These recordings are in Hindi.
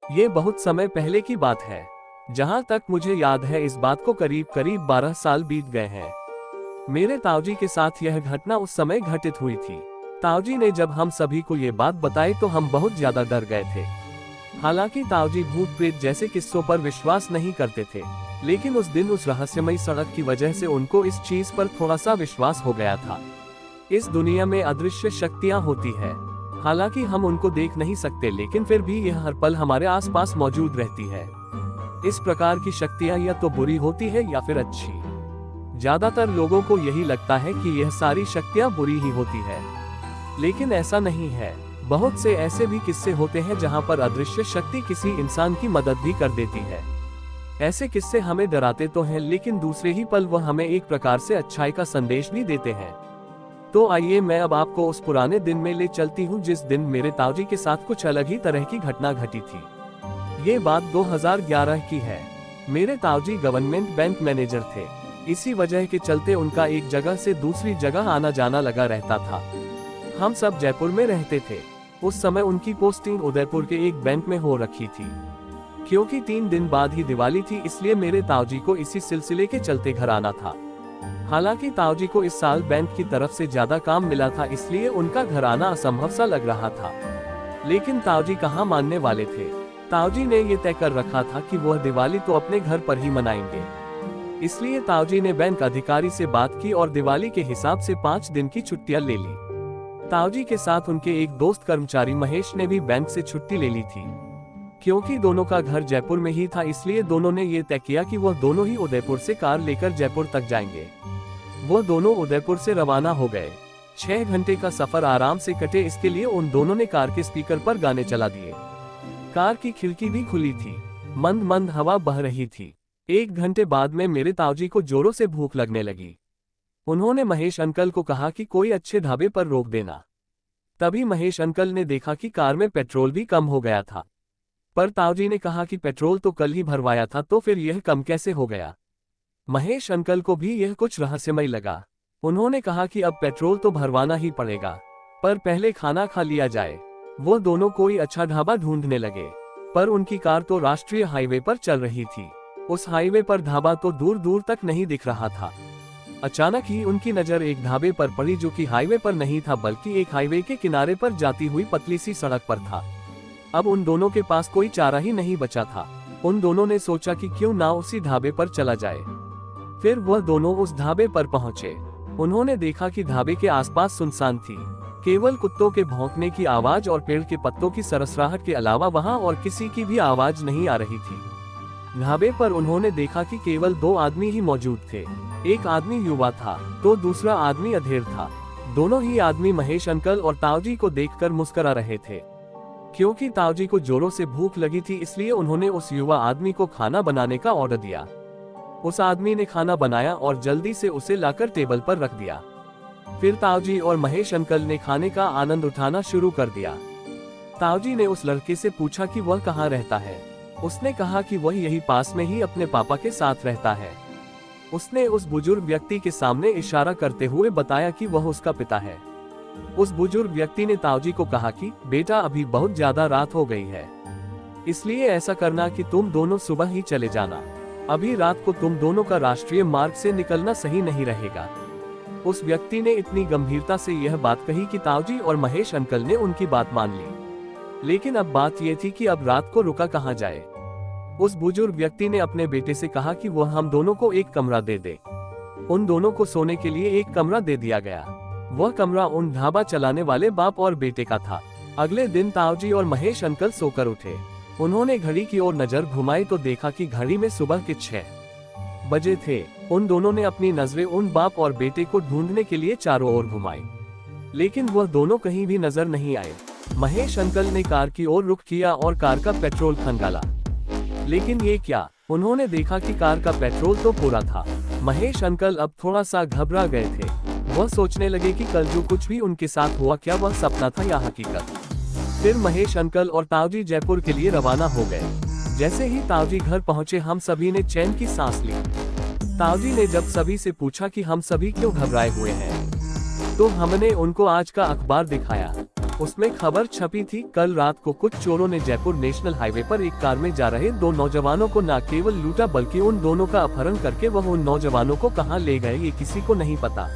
ये बहुत समय पहले की बात है। जहाँ तक मुझे याद है इस बात को करीब करीब 12 साल बीत गए हैं। मेरे ताऊजी के साथ यह घटना उस समय घटित हुई थी। ताऊजी ने जब हम सभी को ये बात बताई तो हम बहुत ज्यादा डर गए थे। हालांकि ताऊजी भूत प्रेत जैसे किस्सों पर विश्वास नहीं करते थे, लेकिन उस दिन उस रहस्यमयी सड़क की वजह से उनको इस चीज पर थोड़ा सा विश्वास हो गया था। इस दुनिया में अदृश्य शक्तियां होती है। हालांकि हम उनको देख नहीं सकते, लेकिन फिर भी यह हर पल हमारे आसपास मौजूद रहती है। इस प्रकार की शक्तियां या तो बुरी होती है या फिर अच्छी। ज्यादातर लोगों को यही लगता है कि यह सारी शक्तियां बुरी ही होती है, लेकिन ऐसा नहीं है। बहुत से ऐसे भी किस्से होते हैं जहां पर अदृश्य शक्ति किसी इंसान की मदद भी कर देती है। ऐसे किस्से हमें डराते तो हैं, लेकिन दूसरे ही पल वह हमें एक प्रकार से अच्छाई का संदेश भी देते हैं। तो आइए मैं अब आपको उस पुराने दिन में ले चलती हूँ जिस दिन मेरे ताऊजी के साथ कुछ अलग ही तरह की घटना घटी थी। ये बात 2011 की है। मेरे ताऊजी गवर्नमेंट बैंक मैनेजर थे। इसी वजह के चलते उनका एक जगह से दूसरी जगह आना जाना लगा रहता था। हम सब जयपुर में रहते थे। उस समय उनकी पोस्टिंग उदयपुर के एक बैंक में हो रखी थी। क्योंकि 3 दिन बाद ही दिवाली थी, इसलिए मेरे ताऊजी को इसी सिलसिले के चलते घर आना था। हालांकि ताऊजी को इस साल बैंक की तरफ से ज्यादा काम मिला था, इसलिए उनका घर आना असंभव सा लग रहा था। लेकिन ताऊजी कहाँ मानने वाले थे। ताऊजी ने ये तय कर रखा था कि वह दिवाली तो अपने घर पर ही मनाएंगे। इसलिए ताऊजी ने बैंक अधिकारी से बात की और दिवाली के हिसाब से 5 दिन की छुट्टियां ले ली। ताऊजी के साथ उनके एक दोस्त कर्मचारी महेश ने भी बैंक से छुट्टी ले ली थी। क्योंकि दोनों का घर जयपुर में ही था, इसलिए दोनों ने ये तय किया कि वह दोनों ही उदयपुर से कार लेकर जयपुर तक जाएंगे। वो दोनों उदयपुर से रवाना हो गए। 6 घंटे का सफर आराम से कटे, इसके लिए उन दोनों ने कार के स्पीकर पर गाने चला दिए। कार की खिड़की भी खुली थी। मंद मंद हवा बह रही थी। 1 घंटे बाद में मेरे ताऊजी को जोरों से भूख लगने लगी। उन्होंने महेश अंकल को कहा कि कोई अच्छे ढाबे पर रोक देना। तभी महेश अंकल ने देखा कि कार में पेट्रोल भी कम हो गया था। पर ताऊजी ने कहा कि पेट्रोल तो कल ही भरवाया था, तो फिर यह कम कैसे हो गया। महेश अंकल को भी यह कुछ रहस्यमय लगा। उन्होंने कहा कि अब पेट्रोल तो भरवाना ही पड़ेगा, पर पहले खाना खा लिया जाए। वो दोनों कोई अच्छा ढाबा ढूंढने लगे, पर उनकी कार तो राष्ट्रीय हाईवे पर चल रही थी। उस हाईवे पर ढाबा तो दूर दूर तक नहीं दिख रहा था। अचानक ही उनकी नजर एक ढाबे पर पड़ी, जो कि हाईवे पर नहीं था, बल्कि एक हाईवे के किनारे पर जाती हुई पतली सी सड़क पर था। अब उन दोनों के पास कोई चारा ही नहीं बचा था। उन दोनों ने सोचा कि क्यों ना उसी ढाबे पर चला जाए। फिर वह दोनों उस ढाबे पर पहुंचे। उन्होंने देखा कि ढाबे के आसपास सुनसान थी। केवल कुत्तों के भौंकने की आवाज और पेड़ के पत्तों की सरसराहट के अलावा वहां और किसी की भी आवाज नहीं आ रही थी। ढाबे पर उन्होंने देखा कि केवल 2 आदमी ही मौजूद थे। एक आदमी युवा था तो दूसरा आदमी अधेड़ था। दोनों ही आदमी महेश अंकल और ताऊजी को देखकर मुस्कुरा रहे थे। क्योंकि ताऊजी को जोरों से भूख लगी थी, इसलिए उन्होंने उस युवा आदमी को खाना बनाने का ऑर्डर दिया। उस आदमी ने खाना बनाया और जल्दी से उसे लाकर टेबल पर रख दिया। फिर ताऊजी और महेश अंकल ने खाने का आनंद उठाना शुरू कर दिया। ताऊजी ने उस लड़के से पूछा कि वह कहाँ रहता है। उसने कहा कि वह यही पास में ही अपने पापा के साथ रहता है। उसने उस बुजुर्ग व्यक्ति के सामने इशारा करते हुए बताया कि वह उसका पिता है। उस बुजुर्ग व्यक्ति ने ताऊजी को कहा कि बेटा, अभी बहुत ज्यादा रात हो गई है, इसलिए ऐसा करना कि तुम दोनों सुबह ही चले जाना। अभी रात को तुम दोनों का राष्ट्रीय मार्ग से निकलना सही नहीं रहेगा। उस व्यक्ति ने इतनी गंभीरता से यह बात कही कि ताऊजी और महेश अंकल ने उनकी बात मान ली। लेकिन अब बात यह थी कि अब रात को रुका कहाँ जाए। उस बुजुर्ग व्यक्ति ने अपने बेटे से कहा कि वह हम दोनों को एक कमरा दे दे। उन दोनों को सोने के लिए एक कमरा दे दिया गया। वह कमरा उन ढाबा चलाने वाले बाप और बेटे का था। अगले दिन ताऊजी और महेश अंकल सोकर उठे। उन्होंने घड़ी की ओर नजर घुमाई तो देखा कि घड़ी में सुबह के 6 बजे थे। उन दोनों ने अपनी नजरें उन बाप और बेटे को ढूंढने के लिए चारों ओर घुमाई, लेकिन वह दोनों कहीं भी नजर नहीं आए। महेश अंकल ने कार की ओर रुख किया और कार का पेट्रोल खंगाला, लेकिन ये क्या, उन्होंने देखा कि कार का पेट्रोल तो पूरा था। महेश अंकल अब थोड़ा सा घबरा गए थे। वह सोचने लगे कि कल जो कुछ भी उनके साथ हुआ, क्या वह सपना था या हकीकत। फिर महेश अंकल और ताऊजी जयपुर के लिए रवाना हो गए। जैसे ही ताऊजी घर पहुंचे, हम सभी ने चैन की सांस ली। ताऊजी ने जब सभी से पूछा कि हम सभी क्यों घबराए हुए हैं, तो हमने उनको आज का अखबार दिखाया। उसमें खबर छपी थी, कल रात को कुछ चोरों ने जयपुर नेशनल हाईवे पर एक कार में जा रहे 2 नौजवानों को न केवल लूटा बल्कि उन दोनों का अपहरण करके वह उन नौजवानों को कहां ले गए ये किसी को नहीं पता।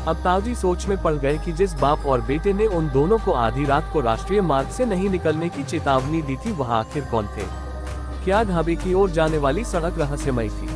अब ताऊजी सोच में पड़ गए कि जिस बाप और बेटे ने उन दोनों को आधी रात को राष्ट्रीय मार्ग से नहीं निकलने की चेतावनी दी थी वह आखिर कौन थे। क्या ढाबे की ओर जाने वाली सड़क रहस्यमयी थी।